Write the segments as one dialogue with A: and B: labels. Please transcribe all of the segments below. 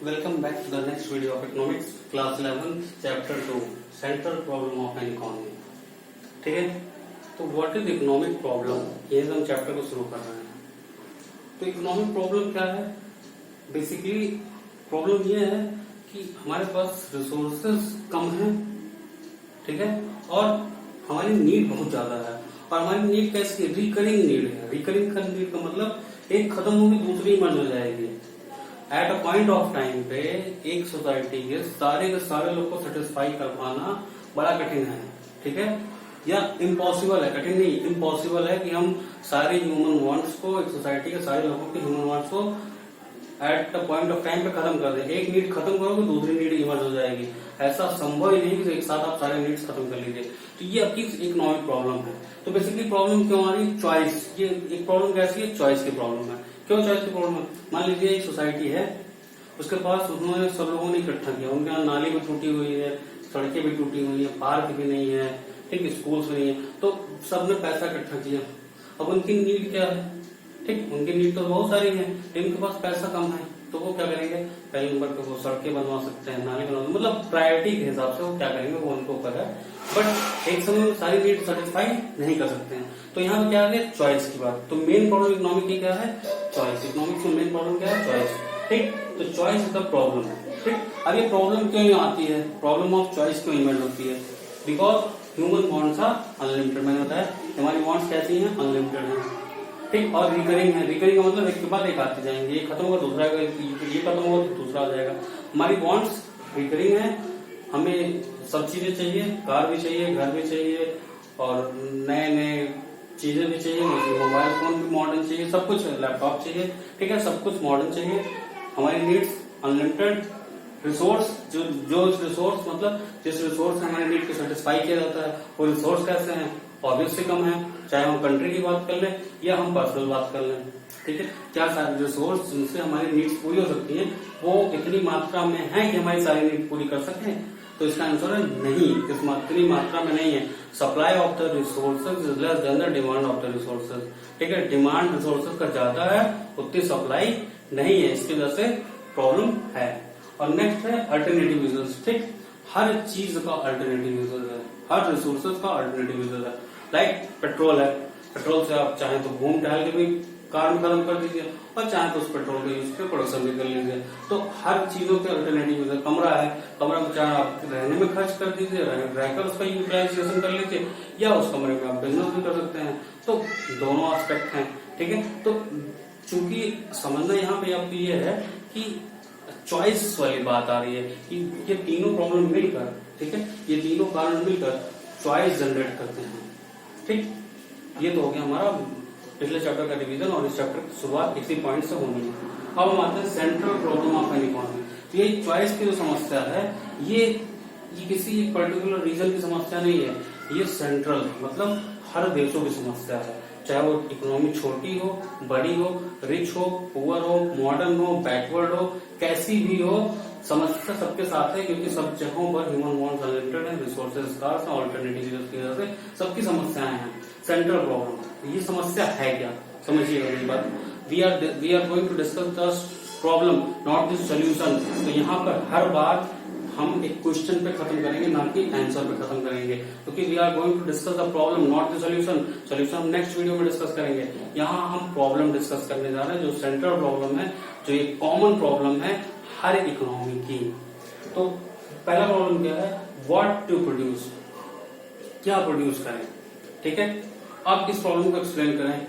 A: Welcome back to the next video of economics, class 11, chapter 2, central problem of an economy. ठीक है, तो what is economic problem, ये हम chapter को शुरू कर रहे हैं. तो इकोनॉमिक प्रॉब्लम क्या है? बेसिकली प्रॉब्लम ये है कि हमारे पास रिसोर्सेज कम है, ठीक है, और हमारी नीड बहुत ज्यादा है. और हमारी नीड कैसी है? रिकरिंग नीड है. रिकरिंग का नीड का मतलब एक खत्म होगी दूसरी इमर्ज हो जाएगी. At a point of time पे एक सोसाइटी के सारे लोग को सेटिस्फाई कर पाना बड़ा कठिन है, ठीक है, या इम्पॉसिबल है. कठिन नहीं, इम्पॉसिबल है कि हम सारे ह्यूमन वांट्स को, एक सोसाइटी के सारे लोगों के ह्यूमन वांट्स को at the point of time पे खत्म कर दे. एक नीड खत्म करोगे दूसरी नीड इमर्ज हो जाएगी. ऐसा संभव ही नहीं कि एक साथ आप सारे नीड्स खत्म कर लीजिए. तो ये आपकी इकोनॉमिक प्रॉब्लम है. तो बेसिकली प्रॉब्लम क्यों आ रही? चॉइस. ये एक प्रॉब्लम कैसी है? चॉइस की प्रॉब्लम है. क्यों चॉइस की प्रॉब्लम है? मान लीजिए एक सोसाइटी है, उसके पास उन्होंने सब लोगों ने इकट्ठा किया, उनके यहाँ नाली भी टूटी हुई है, सड़कें भी टूटी हुई है, पार्क भी नहीं है, ठीक, स्कूल्स नहीं है, तो सबने पैसा इकट्ठा किया. अब उनकी नीड क्या है? ठीक, उनकी नीड तो बहुत सारी है, इनके पास पैसा कम है, तो वो क्या करेंगे? पहले नंबर पे वो सड़कें बनवा सकते हैं, नाली बनवा, मतलब प्रायोरिटी के हिसाब से वो क्या करेंगे, वो उनको ऊपर है. बट एक समय में सारी नीड सेटिस्फाई नहीं कर सकते हैं. तो यहाँ पे क्या आ गया? चॉइस की बात. तो मेन प्रॉब्लम इकोनॉमिक की क्या है? चॉइस. इकोनॉमिक्स में मेन प्रॉब्लम क्या है? चॉइस. ठीक, तो चॉइस इज द प्रॉब्लम. ठीक, अब ये प्रॉब्लम क्यों आती है? प्रॉब्लम ऑफ चॉइस क्यों इमर्ज होती है? Because human wants are unlimited. मैंने बताया हमारी वांट्स कैसी हैं? अनलिमिटेड है. ठीक, और रिकरिंग है. रिकरिंग का मतलब एक के बाद एक आते जाएंगे, ये खत्म होगा दूसरा, ये खत्म होगा तो दूसरा आ जाएगा. हमारी वांट्स रिकरिंग है. हमें सब चीजें चाहिए, कार भी चाहिए, घर भी चाहिए, और नए नए चीजें भी चाहिए, मोबाइल फोन भी मॉडर्न चाहिए, सब कुछ, लैपटॉप चाहिए, ठीक है, सब कुछ मॉडर्न चाहिए. हमारी नीड्स अनलिमिटेड. रिसोर्स, जो रिसोर्स मतलब जिस रिसोर्स से हमारे नीड को सेटिस्फाई किया जाता है, वो रिसोर्स कैसे हैं? ऑब्वियसली कम है. चाहे हम कंट्री की बात कर लें या हम पर्सनल बात कर लें, ठीक है. क्या सारे रिसोर्स जिनसे हमारी नीड्स पूरी हो सकती हैं वो इतनी मात्रा में है कि हमारी सारी नीड पूरी कर सकें? तो इसका आंसर है नहीं, इतनी मात्रा में नहीं है. Supply of the resources is less than the demand of the resources. ठीक है, डिमांड रिसोर्सेज का ज्यादा है, उतनी सप्लाई नहीं है, इसकी वजह से प्रॉब्लम है. और नेक्स्ट है अल्टरनेटिव यूजेस. ठीक, हर चीज का अल्टरनेटिव यूजेस है, हर रिसोर्सेज का अल्टरनेटिव यूजेस है. लाइक पेट्रोल है, पेट्रोल से आप चाहें तो घूम टहल के भी कार में खत्म कर दीजिए, और चाहे तो उस पेट्रोल का यूज करके प्रोडक्शन भी कर लीजिए. तो हर चीजों के अल्टरनेटिव यूज है. कमरा है, कमरा में चाहे आप रहने में खर्च कर दीजिए, रहकर उसका यूटिलाइजेशन कर लीजिए, या उस कमरे में आप बिजनेस भी कर सकते हैं. तो दोनों एस्पेक्ट हैं, ठीक है. तो चूंकि समझना यहाँ पे आपको ये है कि चॉइस वाली बात आ रही है कि ये तीनों प्रॉब्लम मिलकर, ठीक है, ये तीनों कारण मिलकर चॉइस जनरेट करते हैं. ठीक, ये तो हो गया हमारा पिछले चैप्टर का रिवीजन, और इस चैप्टर की शुरुआत इसी पॉइंट से होनी है. अब हम आते हैं central problem of an economy. तो ये चॉइस की जो समस्या है, ये किसी एक पर्टिकुलर रीजन की समस्या नहीं है, ये सेंट्रल मतलब हर देशों की समस्या है. चाहे वो इकोनॉमी छोटी हो, बड़ी हो, रिच हो, पुअर हो, मॉडर्न हो, बैकवर्ड हो, कैसी भी हो, समस्या सबके साथ है, क्योंकि सब जगहों पर ह्यूमन वांट्स अनलिमिटेड है, रिसोर्सेज स्कार्स हैं, ऑल्टरनेटिव की वजह से सबकी समस्याएं हैं. सेंट्रल प्रॉब्लम, ये समस्या है क्या? समझिएगा मेरी बात. We are going to discuss the problem, not the solution. तो यहाँ पर हर बार हम एक क्वेश्चन पे खत्म करेंगे, ना कि आंसर पे खत्म करेंगे, क्योंकि we are going to discuss the problem, not the solution. Solution हम नेक्स्ट वीडियो में डिस्कस करेंगे. यहाँ हम प्रॉब्लम डिस्कस करने जा रहे हैं, जो सेंट्रल प्रॉब्लम है, जो एक कॉमन प्रॉब्लम है हर इकोनॉमी की. तो पहला प्रॉब्लम क्या है? व्हाट टू प्रोड्यूस, क्या प्रोड्यूस करें, ठीक है. अब इस प्रॉब्लम को एक्सप्लेन करें.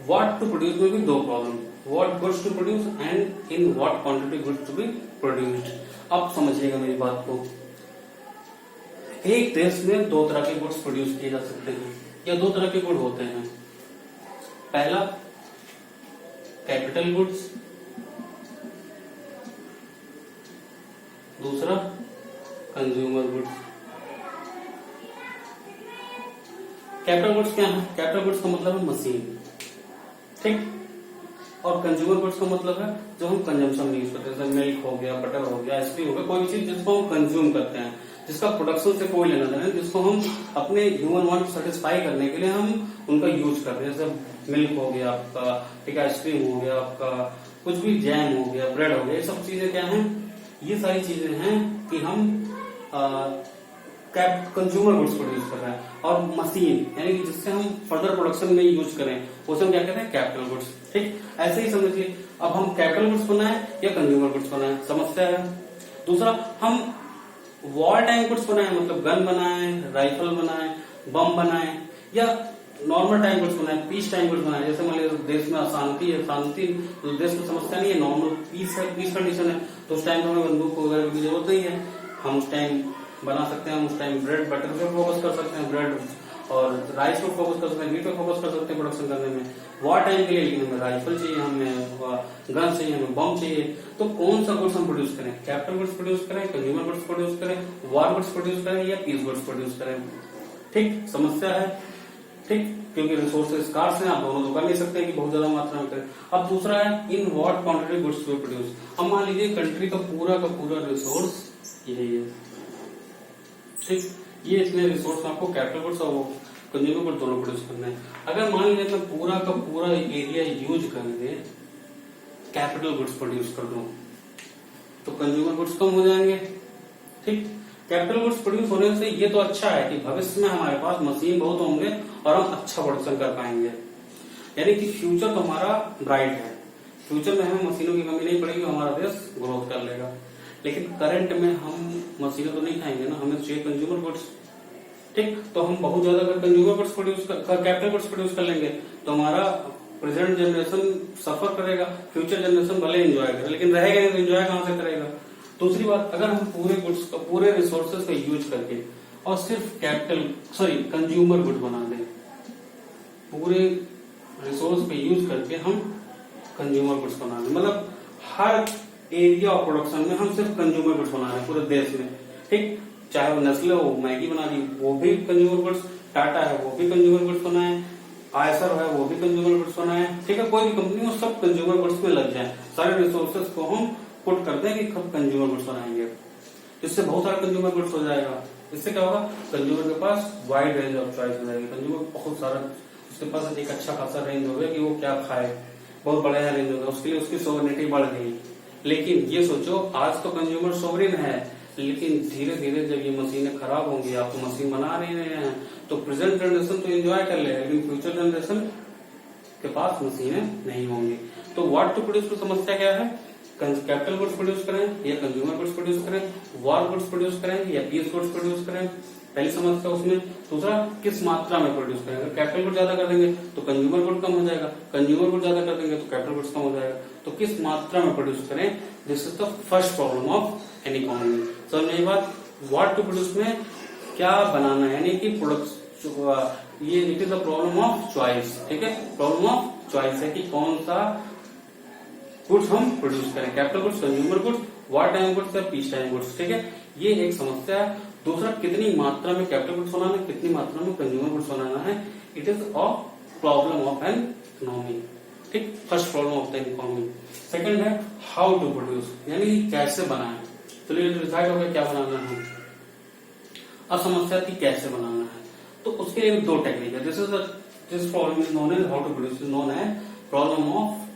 A: व्हाट टू प्रोड्यूस में भी दो problem, what goods to produce and in what quantity goods to be produced. अब समझिएगा मेरी बात को. एक देश में दो तरह के गुड्स प्रोड्यूस किए जा सकते हैं, या दो तरह के गुड होते हैं. पहला कैपिटल गुड्स, दूसरा कंज्यूमर गुड्स. कैपिटल गुड्स क्या है? कैपिटल गुड्स का मतलब है मशीन, ठीक, और कंज्यूमर गुड्स का मतलब है जो हम कंजम्पशन में यूज करते हैं, जैसे मिल्क हो गया, बटर हो गया, आइसक्रीम हो गया, कोई भी चीज जिसको हम कंज्यूम करते हैं, जिसका प्रोडक्शन से कोई लेना देना, जिसको हम अपने ह्यूमन वांट सेटिस्फाई करने के लिए हम उनका यूज करते हैं. जैसे मिल्क हो गया आपका, ठीक है, आइसक्रीम हो गया आपका, कुछ भी जैम हो गया, ब्रेड हो गया, ये सब चीजें क्या हैं, ये सारी चीजें हैं कि हम कंज्यूमर गुड्स प्रोड्यूस कर रहे हैं। और मशीन यानी कि जिससे हम फर्दर प्रोडक्शन में यूज करें उसे हम क्या कहते हैं, कैपिटल गुड्स। ठीक, ऐसे ही समझिए अब हम कैपिटल गुड्स बनाए या कंज्यूमर गुड्स बनाए, समस्या है। दूसरा, हम वॉर टाइम गुड्स बनाए, मतलब गन बनाए, राइफल बनाए, बम बनाए, या नॉर्मल टाइम गुड्स बनाए, पीस टाइम गुड्स बनाए। जैसे मान लीजिए देश में अशांति है, शांति तो देश में समस्या नहीं है, नॉर्मल पीस है, पीस कंडीशन है, तो उस टाइम हमें बंदूक वगैरह की जरूरत नहीं है, हम उस टाइम बना सकते हैं। हम उस टाइम ब्रेड बटर पे फोकस कर सकते हैं, ब्रेड और राइस पे फोकस कर सकते हैं, मीट पे फोकस कर सकते हैं प्रोडक्शन करने में। वॉर टाइम के लिए लेकिन हमें राइफल चाहिए, हमें गन चाहिए, हमें बम चाहिए। तो कौन सा गुड्स हम प्रोड्यूस करें, कैपिटल गुड्स प्रोड्यूस करें, कंज्यूमर गुड्स प्रोड्यूस करें, वॉर गुड्स प्रोड्यूस करें या पीस गुड्स प्रोड्यूस करें। ठीक, समस्या है। ठीक, क्योंकि रिसोर्सेज स्कार्स हैं, आप दोनों तो कर नहीं सकते कि बहुत ज्यादा मात्रा में करें। अब दूसरा है in what quantity goods to produce. अब मान लीजिए कंट्री का पूरा रिसोर्स यही है। ठीक, ये इतने रिसोर्स आपको कैपिटल गुड्स और कंज्यूमर गुड्स दोनों प्रोड्यूस करने हैं। अगर मान लीजिए मैं पूरा का पूरा एरिया यूज करके कैपिटल गुड्स प्रोड्यूस कर दूं तो कंज्यूमर गुड्स कम हो जाएंगे। ठीक, कैपिटल गुड्स प्रोड्यूस होने से ये तो अच्छा है कि भविष्य में हमारे पास मशीन बहुत होंगे और हम अच्छा प्रोडक्शन कर पाएंगे, यानी कि फ्यूचर तो हमारा ब्राइट है। फ्यूचर में हमें मशीनों की कमी नहीं पड़ेगी, हमारा देश ग्रोथ कर लेगा। लेकिन करंट में हम मशीनें तो नहीं खाएंगे ना, हमें चाहिए कंज्यूमर गुड्स। ठीक, तो हम बहुत ज्यादा अगर consumer goods produce capital goods produce कर लेंगे तो हमारा प्रेजेंट जनरेशन सफर करेगा, फ्यूचर जनरेशन भले एंजॉय करे लेकिन रहेगा नहीं तो एंजॉय कहां से करेगा। दूसरी बात, अगर हम पूरे गुड्स का पूरे रिसोर्सेज का यूज करके और सिर्फ कंज्यूमर गुड बना दें, पूरे रिसोर्स पे यूज करके हम कंज्यूमर गुड्स बना दें, मतलब हर एरिया ऑफ प्रोडक्शन में हम सिर्फ कंज्यूमर गुड्स बना रहे हैं पूरे देश में। ठीक, चाहे वो नेस्ले हो, मैगी बना दी, वो भी कंज्यूमर गुड्स, टाटा है वो भी कंज्यूमर गुड्स बनाए, आयसर है वो भी कंज्यूमर गुड्स बनाए। ठीक है, कोई भी कंपनी वो सब कंज्यूमर गुड्स में लग जाए, सारे रिसोर्सेज को हम पुट करते हैं कि कब कंज्यूमर गुड्स बनाएंगे। इससे बहुत सारा कंज्यूमर गुड्स हो जाएगा। इससे क्या होगा, कंज्यूमर के पास वाइड रेंज ऑफ चॉइस हो जाएगी। कंज्यूमर बहुत सारा, उसके पास एक अच्छा खासा रेंज हो गया कि वो क्या खाए, बहुत बड़ा रेंज होगा, उसके लिए उसकी सोवरेनिटी बढ़ गई। लेकिन ये सोचो, आज तो कंज्यूमर सोवरेन है, लेकिन धीरे धीरे जब ये मशीनें खराब होंगी, आप तो मशीन बना नहीं रहे हैं, तो प्रेजेंट जनरेशन तो एंजॉय कर लेगा लेकिन फ्यूचर जनरेशन के पास मशीनें नहीं होंगी। तो व्हाट टू प्रोड्यूस की समस्या क्या है, कैपिटल गुड्स प्रोड्यूस करें या कंज्यूमर गुड्स प्रोड्यूस करें, वॉर गुड्स प्रोड्यूस करें या पीस गुड्स प्रोड्यूस करें, पहली समस्या उसमें। दूसरा, किस मात्रा में प्रोड्यूस करें, अगर कैपिटल गुड ज्यादा कर देंगे तो कंज्यूमर गुड कम हो जाएगा, कंज्यूमर गुड ज्यादा कर देंगे तो कैपिटल गुड्स कम हो जाएगा। तो किस मात्रा में प्रोड्यूस करें, this is the first problem of any economy. समझ में बात, व्हाट टू प्रोड्यूस में क्या बनाना है, यानी कि प्रोडक्ट, ये it is the problem of choice. ठीक है, प्रॉब्लम ऑफ चॉइस है कि कौन सा गुड्स हम प्रोड्यूस करें, capital goods, consumer goods, war time goods या पीस टाइम गुड्स। ठीक है, ये एक समस्या है। दूसरा, कितनी मात्रा में कैपिटल गुड्स बनाना है, कितनी मात्रा में कंज्यूमर गुड्स बनाना है, it is a problem of an economy. ठीक, first problem of the economy. Second है हाउ टू प्रोड्यूस, यानी कैसे बनाएं। चलिए डिसाइड हो गया क्या बनाना है। अब समस्या थी कैसे बनाना है, तो उसके लिए दो टेक्निक है। This problem is known as how to produce, known है प्रॉब्लम ऑफ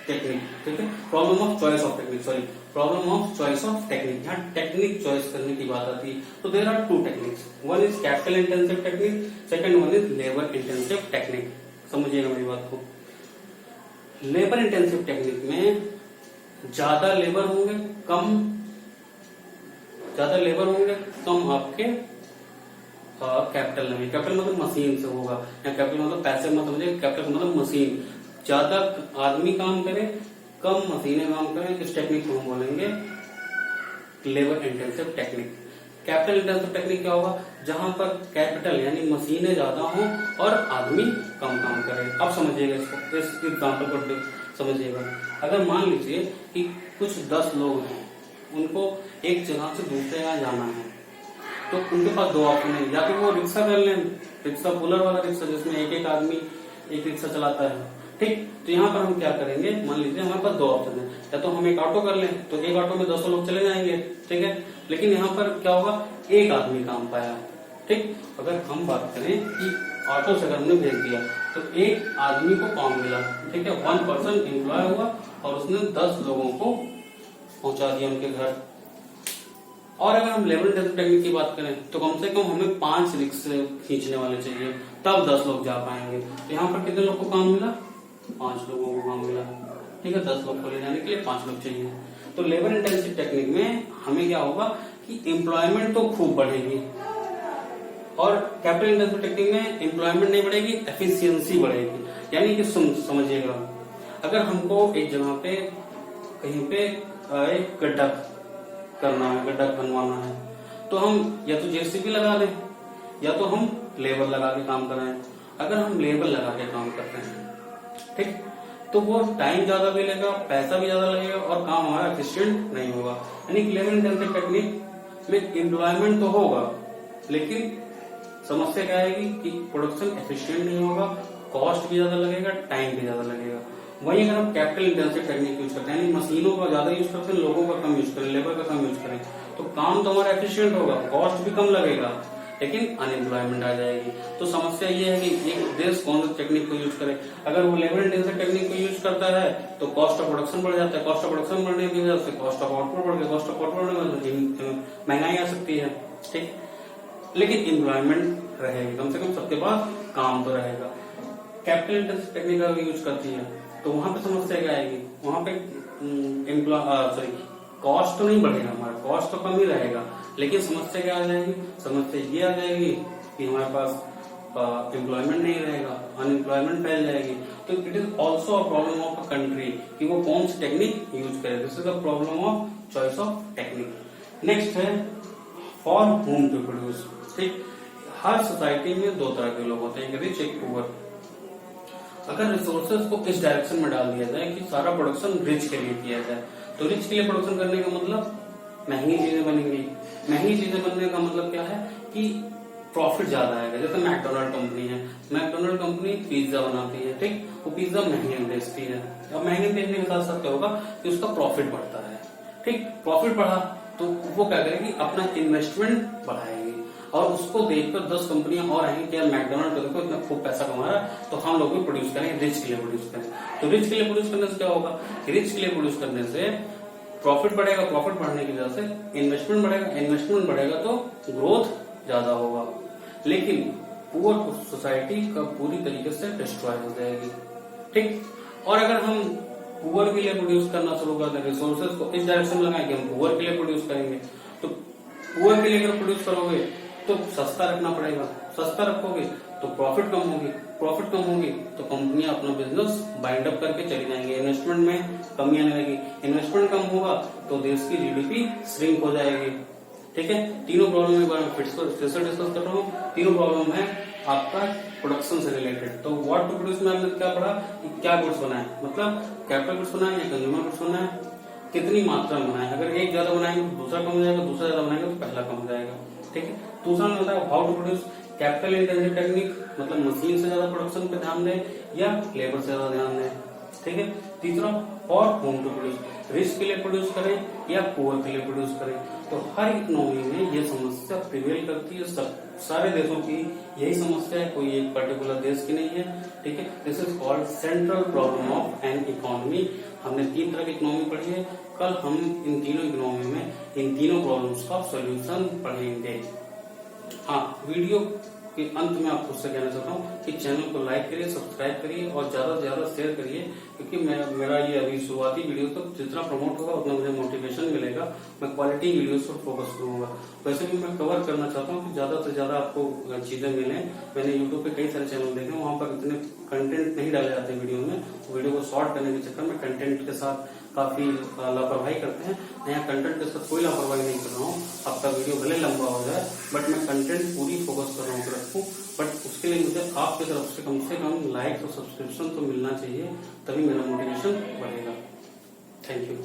A: टेक्निक। ठीक है, problem of choice of technique, sorry problem of choice of technique. यहाँ टेक्निक चॉइस करने की बात आती है। तो there are two techniques, one is capital intensive technique, second one is labour intensive technique. समझिएगा मेरी बात को। लेबर इंटेंसिव टेक्निक में ज्यादा लेबर होंगे, कम आपके कैपिटल लगेंगे। कैपिटल मतलब मशीन से होगा, या कैपिटल मतलब पैसे मत समझिए, कैपिटल मतलब मशीन। ज्यादा आदमी काम करे, कम मशीनें काम करें, इस टेक्निक को हम बोलेंगे labour intensive technique. Capital intensive technique क्या होगा, जहां पर कैपिटल यानी मशीनें ज्यादा हों और आदमी कम काम करे। अब समझिएगा इसको, इस एग्जाम्पल को समझिएगा। अगर मान लीजिए कि कुछ 10 लोग हैं, उनको एक जगह से दूसरे जगह जाना है, तो उनके पास दो ऑप्शन है, या तो वो रिक्शा कर लें, रिक्शा पुलर वाला रिक्शा जिसमें एक एक आदमी एक रिक्शा चलाता है। ठीक, तो यहाँ पर हम क्या करेंगे, मान लीजिए हमारे पास दो ऑप्शन है, या तो हम एक ऑटो कर लें तो एक ऑटो में 200 लोग चले जाएंगे। ठीक है, लेकिन यहाँ पर क्या होगा, एक आदमी काम पाया। ठीक, अगर हम बात करें कि ऑटो से अगर हमने भेज दिया तो एक आदमी को काम मिला। ठीक है, 1 पर्सन एम्प्लॉय हुआ और उसने 10 लोगों को पहुंचा दिया उनके घर। और अगर हम लेबर इंटेंसिव टेक्निक की बात करें तो कम से कम हमें 5 रिक्शे खींचने वाले चाहिए, तब 10 लोग जा पाएंगे। तो यहाँ पर कितने लोग को काम मिला? 5 लोगों को काम मिला। ठीक है, 10 लोग को ले जाने के लिए 5 लोग चाहिए। तो लेबर इंटेंसिव टेक्निक में हमें क्या होगा कि एम्प्लॉयमेंट तो खूब बढ़ेगी, और कैपिटल इंटेंसिव टेक्निक में एम्प्लॉयमेंट नहीं बढ़ेगी, एफिशिएंसी बढ़ेगी। यानी कि समझिएगा, अगर हमको एक जगह पे कहीं पे एक गड्ढा करना है, गड्ढा बनवाना है, तो हम या तो जेसीबी लगा दें या तो हम लेबर लगा के काम कराएं। अगर हम लेबर लगा के काम करते हैं, ठीक, तो वो टाइम ज्यादा भी लेगा, पैसा भी ज्यादा लगेगा और काम हमारा एफिशिएंट नहीं होगा। यानी कि लेबर इंटेंसिव टेक्निक में एम्प्लॉयमेंट तो होगा, लेकिन समस्या क्या आएगी कि प्रोडक्शन एफिशिएंट नहीं होगा, कॉस्ट भी ज्यादा लगेगा, टाइम भी ज्यादा लगेगा। वहीं अगर हम कैपिटल इंटेंसिव टेक्निक यूज करते हैं, यानी मशीनों का ज्यादा यूज करते हैं, लोगों का कम यूज करें, लेबर का कम यूज करें, तो काम तो हमारा एफिशिएंट होगा, कॉस्ट भी कम लगेगा, लेकिन अनएम्प्लॉयमेंट आ जाएगी। तो समस्या ये है कि एक देश कौन सी टेक्निक को यूज करे। अगर वो लेबर इंटेंसिव टेक्निक को यूज करता है तो कॉस्ट ऑफ प्रोडक्शन बढ़ जाता है, कॉस्ट ऑफ प्रोडक्शन बढ़ने की वजह से कॉस्ट ऑफ आउटपुट बढ़ गया, कॉस्ट ऑफ आउटपुट बढ़ने में महंगाई आ सकती है। ठीक, लेकिन एम्प्लॉयमेंट रहेगी, कम से कम सबके पास काम तो रहेगा। कैपिटल इंटेंसिव टेक्निक अगर यूज करती है तो वहां पे समस्या क्या आएगी, वहां पे कॉस्ट तो नहीं बढ़ेगा, हमारा कॉस्ट तो कम ही रहेगा, लेकिन समस्या क्या आ जाएगी, समस्या ये आ जाएगी कि हमारे पास एम्प्लॉयमेंट नहीं रहेगा, अनएम्प्लॉयमेंट फैल जाएगी। तो it is also a problem of a country कि वो कौन सी टेक्निक यूज करे। This is a problem of choice of technique. Next है फॉर होम टू प्रोड्यूस। ठीक, हर सोसाइटी में 2 तरह के लोग होते हैं, एक रिच एक पुअर। अगर रिसोर्सेज को इस डायरेक्शन में डाल दिया जाए कि सारा प्रोडक्शन रिच के लिए किया जाए, तो रिच के लिए प्रोडक्शन करने का मतलब महंगी चीजें बनेंगी। महंगी चीजें बनने का मतलब क्या है कि प्रॉफिट ज्यादा आएगा। जैसे मैकडोनल्ड कंपनी है, मैकडोनल्ड कंपनी पिज्जा बनाती है, ठीक, वो पिज्जा महंगे में बेचती है। अब महंगे बेचने के साथ साथ क्या होगा कि उसका प्रॉफिट बढ़ता है। ठीक, प्रॉफिट बढ़ा तो वो क्या करेगी, अपना इन्वेस्टमेंट बढ़ाएगी, और उसको देखकर 10 कंपनियां और आएंगी कि यार मैकडोनल्ड को देखो इतना खूब पैसा कमा रहा है, तो हम लोग भी प्रोड्यूस करेंगे, रिच के लिए प्रोड्यूस करें। तो रिच के लिए प्रोड्यूस करने से क्या होगा, रिच के लिए प्रोड्यूस करने से प्रॉफिट बढ़ेगा, प्रॉफिट बढ़ने की वजह से इन्वेस्टमेंट बढ़ेगा, इन्वेस्टमेंट बढ़ेगा तो ग्रोथ ज्यादा होगा। लेकिन पुअर सोसाइटी का पूरी तरीके से डिस्ट्रॉय हो जाएगी। ठीक, और अगर हम पुअर के लिए प्रोड्यूस करना शुरू कर दें, रिसोर्सेज को इस डायरेक्शन में लगाएंगे, हम पुअर के लिए प्रोड्यूस करेंगे, तो पुअर के लिए अगर प्रोड्यूस करोगे तो सस्ता रखना पड़ेगा, सस्ता रखोगे तो प्रॉफिट कम होगी, प्रॉफिट कम होगी तो कंपनियां अपना बिजनेस बाइंड अप करके चली जाएंगी, इन्वेस्टमेंट में कमी आने लगेगी, इन्वेस्टमेंट कम होगा तो देश की जीडीपी श्रिंक हो जाएगी। ठीक है, तीनों प्रॉब्लम एक बार फिर से डिस्कस कर रहा हूँ। तीनों प्रॉब्लम है आपका प्रोडक्शन से रिलेटेड। तो व्हाट टू प्रोड्यूस में हमने क्या पढ़ा कि क्या गुड्स बनाए, मतलब कैपिटल गुड्स बनाए या कंज्यूमर गुड्स बनाए, कितनी मात्रा में बनाए। अगर एक ज्यादा बनाएंगे तो दूसरा कम हो जाएगा, दूसरा ज्यादा बनाएंगे तो पहला कम हो जाएगा। ठीक है, दूसरा में बताया how to produce, capital intensive technique मतलब मशीन से ज्यादा प्रोडक्शन पे ध्यान दें या लेबर से ज्यादा ध्यान दें। ठीक है, तीसरा for whom to produce, rich के लिए प्रोड्यूस करें या पुअर के लिए प्रोड्यूस करें। तो हर इकोनॉमी में ये समस्या प्रिवेल करती है, सब सारे देशों की यही समस्या है, कोई एक पर्टिकुलर देश की नहीं है। ठीक है, this is called central problem of an economy. हमने 3 तरह की इकोनॉमी पढ़ी है, कल हम इन तीनों इकोनॉमी में इन तीनों प्रॉब्लम्स का सॉल्यूशन पढ़ेंगे। हाँ, वीडियो के अंत में आपको उससे कहना चाहता हूँ कि चैनल को लाइक करिए, सब्सक्राइब करिए और ज्यादा से ज्यादा शेयर करिए, क्योंकि मेरा ये अभी शुरुआती वीडियो तो जितना प्रमोट होगा उतना मुझे मोटिवेशन मिलेगा। मैं क्वालिटी वीडियोस पर फोकस करूंगा। वैसे भी मैं कवर करना चाहता हूँ कि ज्यादा से ज्यादा आपको चीजें मिले। मैंने यूट्यूब पे कई सारे चैनल देखे, वहां पर इतने कंटेंट नहीं डाले जाते वीडियो में, वीडियो को शॉर्ट करने के चक्कर में कंटेंट के साथ काफी लापरवाही करते हैं। नया कंटेंट के साथ कोई लापरवाही नहीं कर रहा हूँ, आपका वीडियो भले लंबा हो जाए बट मैं कंटेंट पूरी फोकस कर रहा हूँ रखूँ। बट उसके लिए मुझे आपकी तरफ से कम लाइक और सब्सक्रिप्शन तो मिलना चाहिए, तभी मेरा मोटिवेशन बढ़ेगा। Thank you.